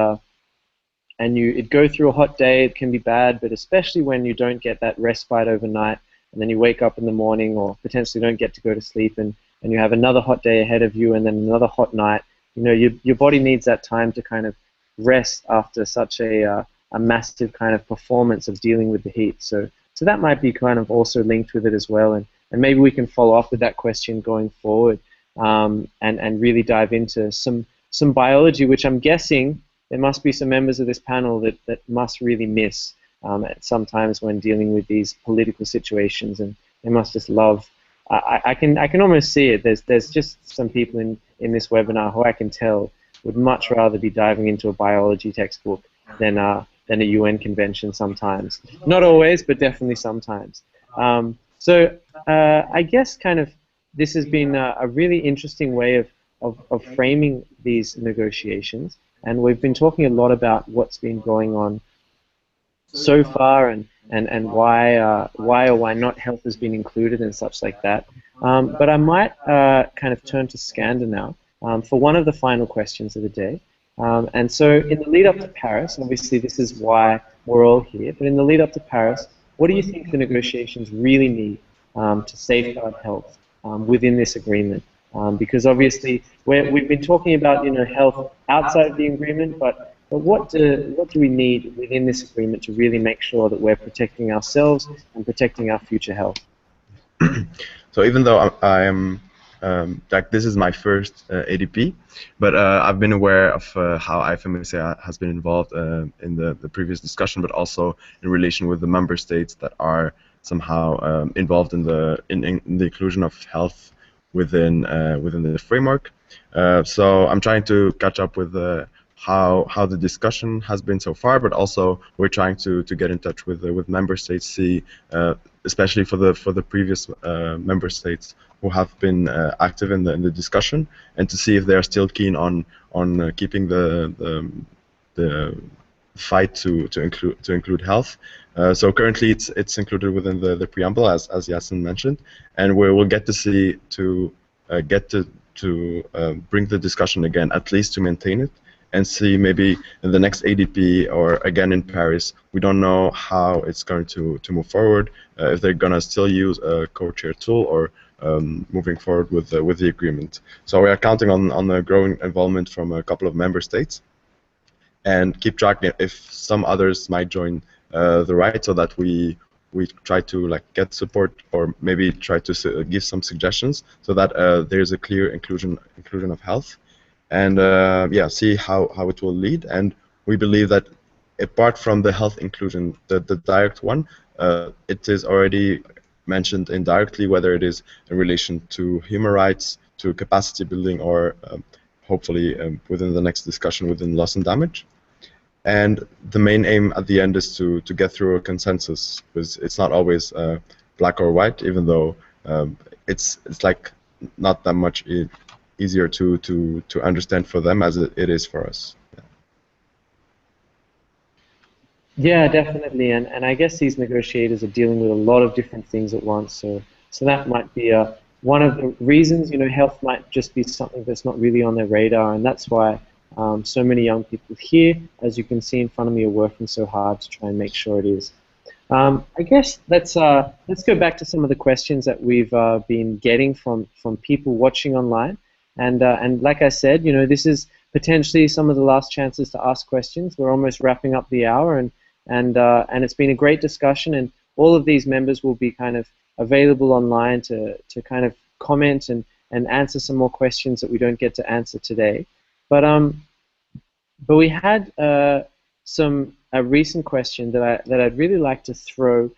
you go through a hot day, it can be bad, but especially when you don't get that respite overnight, and then you wake up in the morning or potentially don't get to go to sleep, and you have another hot day ahead of you and then another hot night, your body needs that time to kind of rest after such a massive kind of performance of dealing with the heat. So that might be kind of also linked with it as well, and maybe we can follow up with that question going forward, and really dive into some biology, which I'm guessing there must be some members of this panel that must really miss sometimes when dealing with these political situations, and they must just love. I can almost see it. There's just some people in this webinar who I can tell would much rather be diving into a biology textbook than a UN convention sometimes. Not always, but definitely sometimes. So I guess kind of this has been a really interesting way of framing these negotiations, and we've been talking a lot about what's been going on so far, and why or why not health has been included and such like that. But I might kind of turn to Skander now for one of the final questions of the day. And so in the lead up to Paris, obviously this is why we're all here, but in the lead up to Paris, what do you think the negotiations really need to safeguard health within this agreement? Because obviously we've been talking about health outside of the agreement, but what do we need within this agreement to really make sure that we're protecting ourselves and protecting our future health? So even though I am like this is my first ADP, but I've been aware of how IFMSA has been involved in the previous discussion, but also in relation with the member states that are somehow involved in the inclusion of health within the framework. So I'm trying to catch up with how the discussion has been so far, but also we're trying to get in touch with member states, see especially for the previous member states who have been active in the discussion, and to see if they are still keen on keeping the fight to include health. So currently it's included within the preamble, as Yassen mentioned, and we will get to see get to bring the discussion again, at least to maintain it, and see maybe in the next ADP or again in Paris. We don't know how it's going to move forward, if they're going to still use a co-chair tool or moving forward with the agreement. So we are counting on a growing involvement from a couple of member states, and keep track if some others might join the right, so that we try to get support, or maybe try to give some suggestions, so that there's a clear inclusion of health, and yeah, see how it will lead. And we believe that apart from the health inclusion, the direct one, it is already mentioned indirectly, whether it is in relation to human rights, to capacity building, or hopefully within the next discussion within loss and damage. And the main aim at the end is to get through a consensus, because it's not always black or white, even though it's like not that much easier to understand for them as it is for us. Yeah, definitely, and I guess these negotiators are dealing with a lot of different things at once, so that might be one of the reasons. Health might just be something that's not really on their radar, and that's why so many young people here, as you can see in front of me, are working so hard to try and make sure it is. I guess let's go back to some of the questions that we've been getting from people watching online, and like I said, this is potentially some of the last chances to ask questions. We're almost wrapping up the hour, and it's been a great discussion, and all of these members will be kind of available online to kind of comment and answer some more questions that we don't get to answer today. But we had a recent question that I'd really like to throw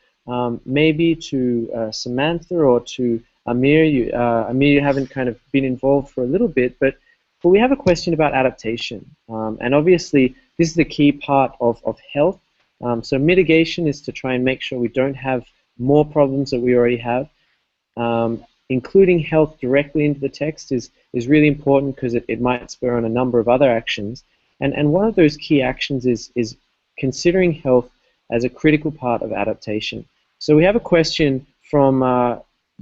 maybe to Samantha or to Amir. Amir, you haven't kind of been involved for a little bit, but we have a question about adaptation, and obviously this is the key part of health. So mitigation is to try and make sure we don't have more problems that we already have. Including health directly into the text is really important, because it might spur on a number of other actions. And one of those key actions is considering health as a critical part of adaptation. So we have a question from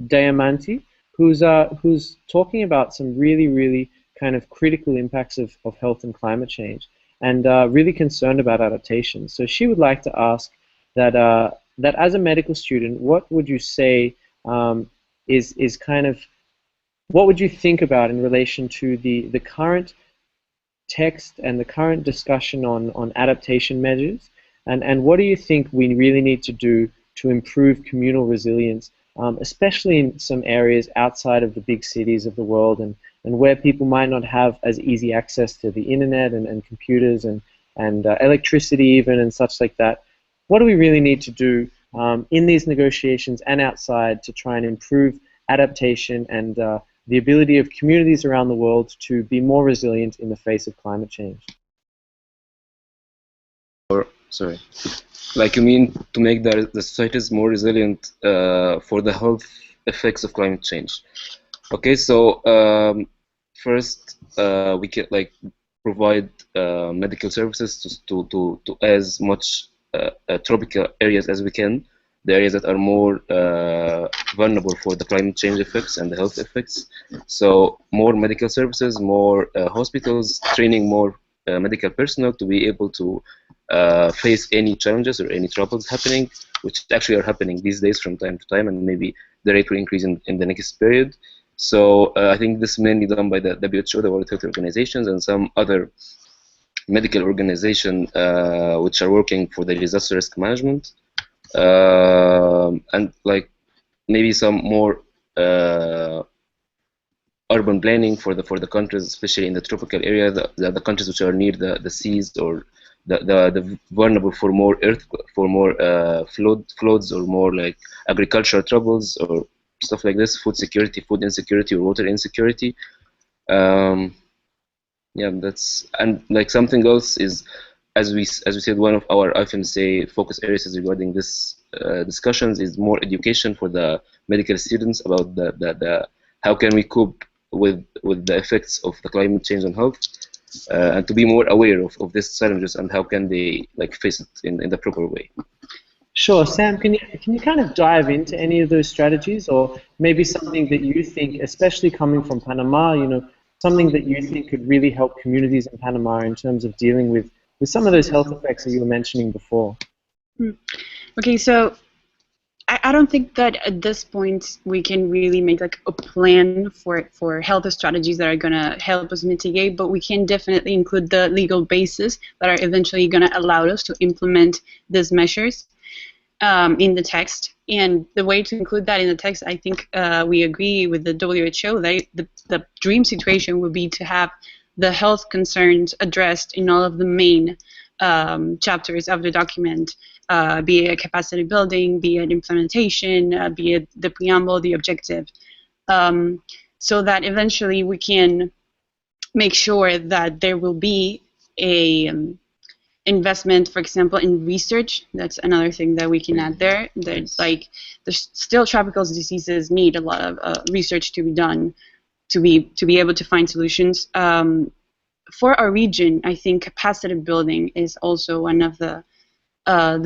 Diamanti, who's talking about some really kind of critical impacts of health and climate change, and really concerned about adaptation. So she would like to ask that as a medical student, what would you say is kind of, what would you think about in relation to the current text and the current discussion on adaptation measures? And what do you think we really need to do to improve communal resilience, especially in some areas outside of the big cities of the world and where people might not have as easy access to the internet and computers and electricity even and such like that? What do we really need to do in these negotiations and outside to try and improve adaptation and the ability of communities around the world to be more resilient in the face of climate change? Or, sorry, like you mean to make the societies more resilient for the health effects of climate change? Okay, so first we can like provide medical services to as much tropical areas as we can, the areas that are more vulnerable for the climate change effects and the health effects. So more medical services, more hospitals, training more medical personnel to be able to face any challenges or any troubles happening, which actually are happening these days from time to time, and maybe the rate will increase in the next period. So I think this is mainly done by the WHO, the World Health Organizations, and some other medical organizations which are working for the disaster risk management, and like maybe some more urban planning for the countries, especially in the tropical area, the countries which are near the seas or the vulnerable for more floods or more like agricultural troubles or stuff like this, food security, food insecurity, or water insecurity. Yeah, that's, and like something else is, as we said, one of our IFMSA focus areas regarding this discussions is more education for the medical students about the how can we cope with the effects of the climate change on health, and to be more aware of these challenges and how can they like face it in the proper way. Sure, Sam, can you kind of dive into any of those strategies, or maybe something that you think, especially coming from Panama, something that you think could really help communities in Panama in terms of dealing with some of those health effects that you were mentioning before? Okay, so I don't think that at this point we can really make like a plan for health strategies that are going to help us mitigate, but we can definitely include the legal basis that are eventually going to allow us to implement these measures in the text. And the way to include that in the text, I think we agree with the WHO that the dream situation would be to have the health concerns addressed in all of the main chapters of the document, be it capacity building, be it implementation, be it the preamble, the objective, so that eventually we can make sure that there will be a investment, for example, in research. That's another thing that we can add there. There's still tropical diseases need a lot of research to be done to be able to find solutions. For our region, I think capacity building is also one of the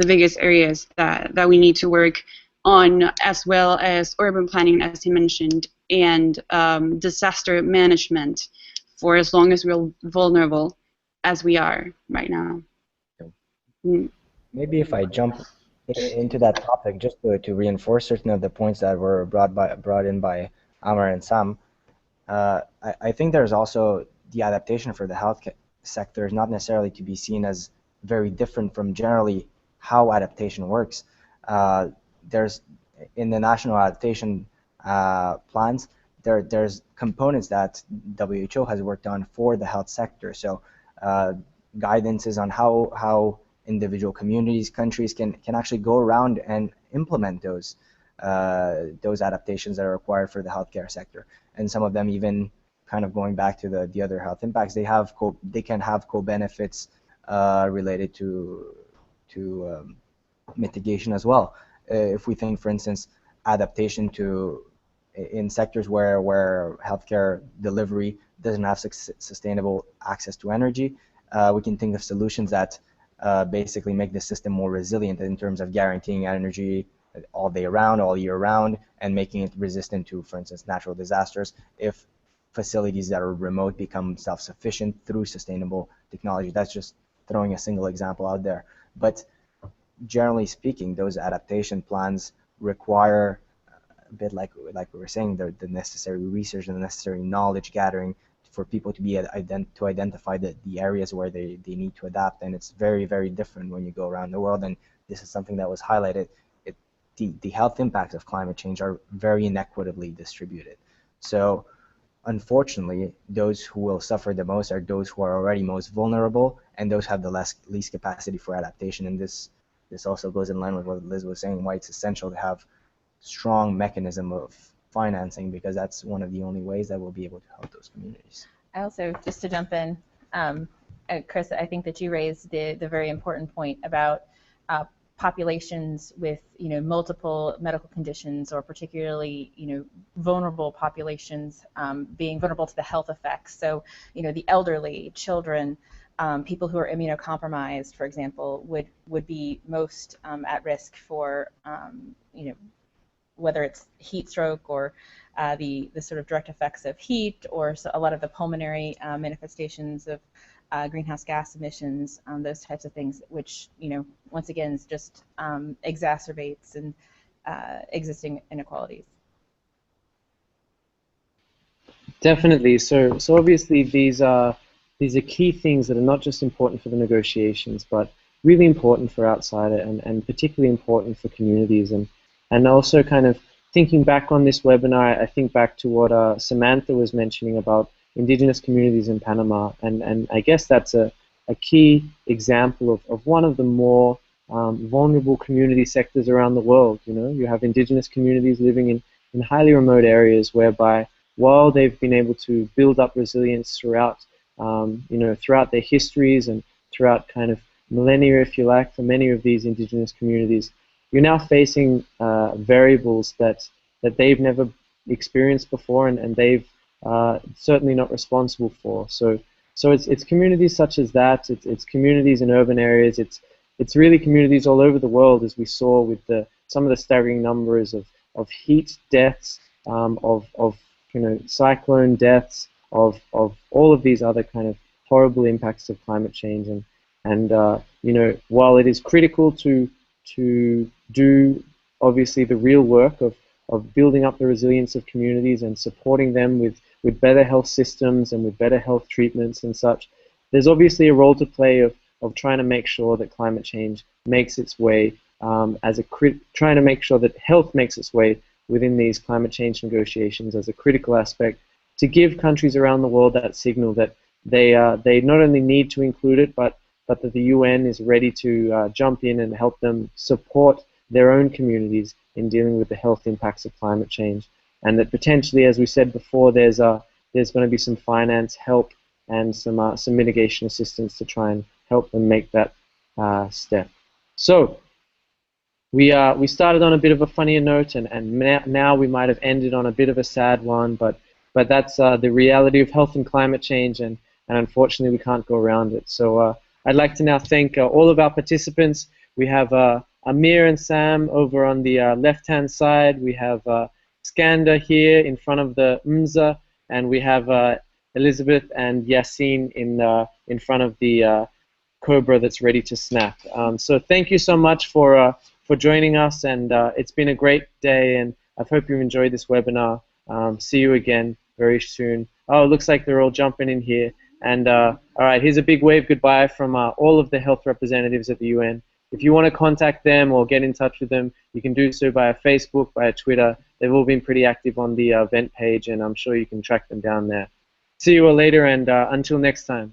biggest areas that we need to work on, as well as urban planning, as he mentioned, and disaster management for as long as we're vulnerable as we are right now. Maybe if I jump into that topic, just to reinforce certain of the points that were brought in by Amr and Sam, I think there's also the adaptation for the health sector is not necessarily to be seen as very different from generally how adaptation works. There's in the national adaptation plans, there's components that WHO has worked on for the health sector. So guidances on how individual communities, countries can actually go around and implement those adaptations that are required for the healthcare sector. And some of them, even kind of going back to the other health impacts, they can have co-benefits related to mitigation as well. If we think, for instance, adaptation in sectors where healthcare delivery doesn't have sustainable access to energy, we can think of solutions that basically make the system more resilient in terms of guaranteeing energy all day round, all year round, and making it resistant to, for instance, natural disasters if facilities that are remote become self-sufficient through sustainable technology. That's just throwing a single example out there. But generally speaking, those adaptation plans require a bit like we were saying, the necessary research and the necessary knowledge gathering for people to be to identify the areas where they need to adapt, and it's very, very different when you go around the world. And this is something that was highlighted. The health impacts of climate change are very inequitably distributed. So unfortunately, those who will suffer the most are those who are already most vulnerable, and those have the least capacity for adaptation. And this also goes in line with what Liz was saying, why it's essential to have strong mechanism of financing, because that's one of the only ways that we'll be able to help those communities. I also, just to jump in, Chris, I think that you raised the very important point about populations with multiple medical conditions, or particularly vulnerable populations being vulnerable to the health effects. So the elderly, children, people who are immunocompromised, for example, would be most at risk for whether it's heat stroke or the sort of direct effects of heat, or a lot of the pulmonary manifestations of greenhouse gas emissions, those types of things, which once again just exacerbates and existing inequalities. Definitely. So obviously these are key things that are not just important for the negotiations, but really important for outside it, and particularly important for communities. And also, kind of thinking back on this webinar, I think back to what Samantha was mentioning about indigenous communities in Panama, and I guess that's a key example of one of the more vulnerable community sectors around the world. You have indigenous communities living in highly remote areas, whereby while they've been able to build up resilience throughout throughout their histories and throughout kind of millennia, if you like, for many of these indigenous communities, you're now facing variables that they've never experienced before, and they've certainly not responsible for. So it's communities such as that. It's communities in urban areas. It's really communities all over the world, as we saw with some of the staggering numbers of heat deaths, of cyclone deaths, of all of these other kind of horrible impacts of climate change. And while it is critical to do obviously the real work of building up the resilience of communities and supporting them with better health systems and with better health treatments and such, there's obviously a role to play of trying to make sure that climate change makes its way trying to make sure that health makes its way within these climate change negotiations as a critical aspect, to give countries around the world that signal that they not only need to include it, but that the UN is ready to jump in and help them support their own communities in dealing with the health impacts of climate change, and that potentially, as we said before, there's going to be some finance help and some mitigation assistance to try and help them make that step. So we started on a bit of a funnier note, and now we might have ended on a bit of a sad one, but that's the reality of health and climate change, and unfortunately we can't go around it. So I'd like to now thank all of our participants. We have Amir and Sam over on the left-hand side. We have Skander here in front of the MZA, and we have Elizabeth and Yassen in front of the Cobra that's ready to snap. So thank you so much for joining us, and it's been a great day, and I hope you've enjoyed this webinar. See you again very soon. Oh, it looks like they're all jumping in here. And all right, here's a big wave goodbye from all of the health representatives at the UN. If you want to contact them or get in touch with them, you can do so via Facebook, via Twitter. They've all been pretty active on the event page, and I'm sure you can track them down there. See you all later, and until next time.